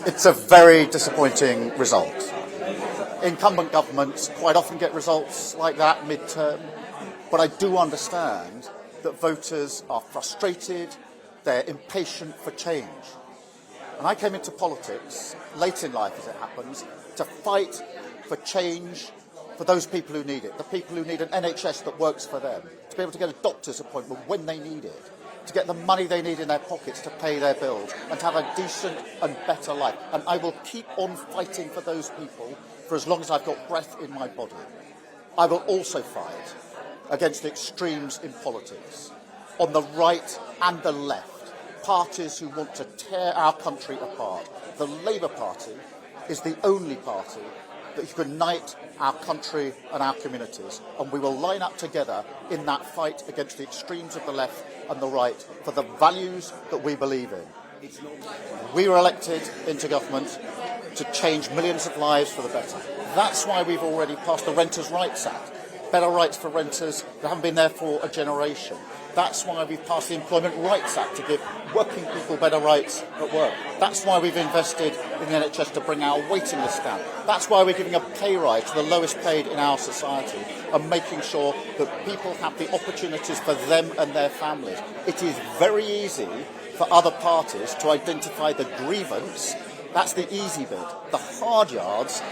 It's a very disappointing result. Incumbent governments quite often get results like that mid-term, but I do understand that voters are frustrated, they're impatient for change. And I came into politics, late in life as it happens, to fight for change for those people who need it, the people who need an NHS that works for them, to be able to get a doctor's appointment when they need it, to get the money they need in their pockets to pay their bills, and to have a decent and better life. And I will keep on fighting for those people for as long as I've got breath in my body. I will also fight against the extremes in politics, on the right and the left, parties who want to tear our country apart. The Labour Party is the only party that unite our country and our communities, and we will line up together in that fight against the extremes of the left and the right for the values that we believe in. We were elected into government to change millions of lives for the better. That's why we've already passed the Renters' Rights Act, better rights for renters that haven't been there for a generation. That's why we've passed the Employment Rights Act to give working people better rights at work. That's why we've invested in the NHS to bring our waiting list down. That's why we're giving a pay rise to the lowest paid in our society and making sure that people have the opportunities for them and their families. It is very easy for other parties to identify the grievance. That's the easy bit. The hard yards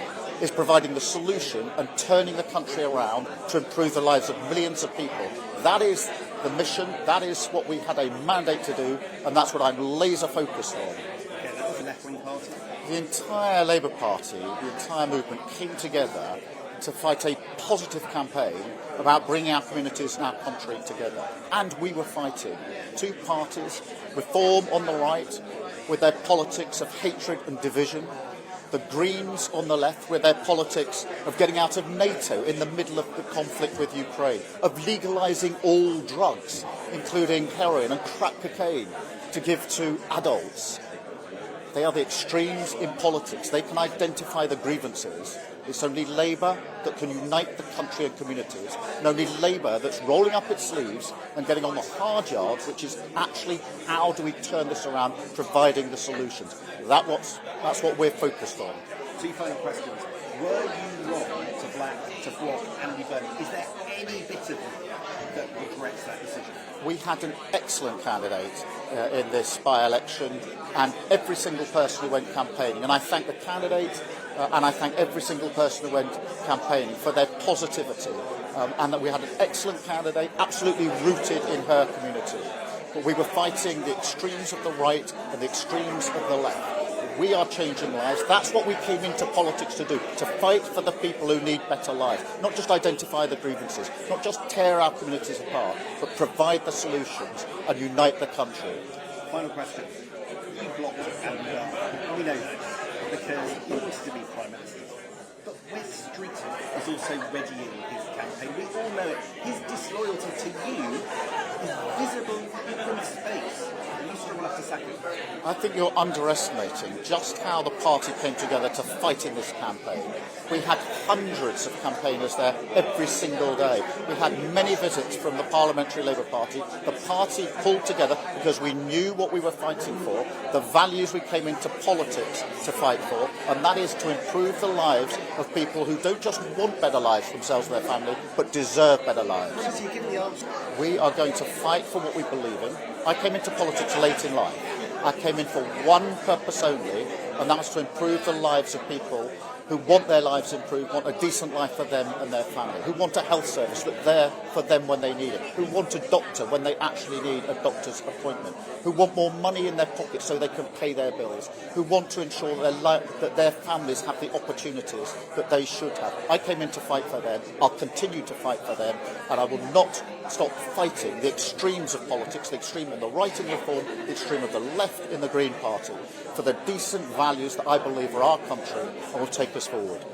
is providing the solution and turning the country around to improve the lives of millions of people. That is the mission, that is what we had a mandate to do, and that's what I'm laser focused on. Okay, that was a left-wing party. The entire Labour Party, the entire movement came together to fight a positive campaign about bringing our communities and our country together. And we were fighting two parties, Reform on the right, with their politics of hatred and division, the Greens on the left with their politics of getting out of NATO in the middle of the conflict with Ukraine, of legalising all drugs, including heroin and crack cocaine, to give to adults. They are the extremes in politics. They can identify the grievances. It's only Labour that can unite the country and communities, and only Labour that's rolling up its sleeves and getting on the hard yards, which is actually how do we turn this around, providing the solutions. That's what we're focused on. Two final questions. Were you wrong to block Andy Burnham? Is there any bit of you that regrets that decision? We had an excellent candidate in this by-election, and every single person who went campaigning, and I thank the candidate and I thank every single person who went campaigning for their positivity, and that we had an excellent candidate, absolutely rooted in her community. But we were fighting the extremes of the right and the extremes of the left. We are changing lives. That's what we came into politics to do, to fight for the people who need better lives, not just identify the grievances, not just tear our communities apart, but provide the solutions and unite the country. Final question. You blocked Andy Burnham. We know this because he wants to be Prime Minister. But Wes Streeton is also readying his campaign. We all know it. His disloyalty to you is visible from space. You still have to sack him. I think you're underestimating just how the party came together to fight in this campaign. We had hundreds of campaigners there every single day. We had many visits from the Parliamentary Labour Party. The party pulled together because we knew what we were fighting for, the values we came into politics to fight for, and that is to improve the lives of people who don't just want better lives for themselves and their family, but deserve better lives. So you give me the answer. We are going to fight for what we believe in. I came into politics late in life. I came in for one purpose only, and that was to improve the lives of people who want their lives improved, want a decent life for them and their family, who want a health service that's there for them when they need it, who want a doctor when they actually need a doctor's appointment, who want more money in their pockets so they can pay their bills, who want to ensure that their families have the opportunities that they should have. I came in to fight for them. I'll continue to fight for them, and I will not stop fighting the extremes of politics, the extreme of the right in Reform, the extreme of the left in the Green Party, for the decent values that I believe are our country and will take us forward.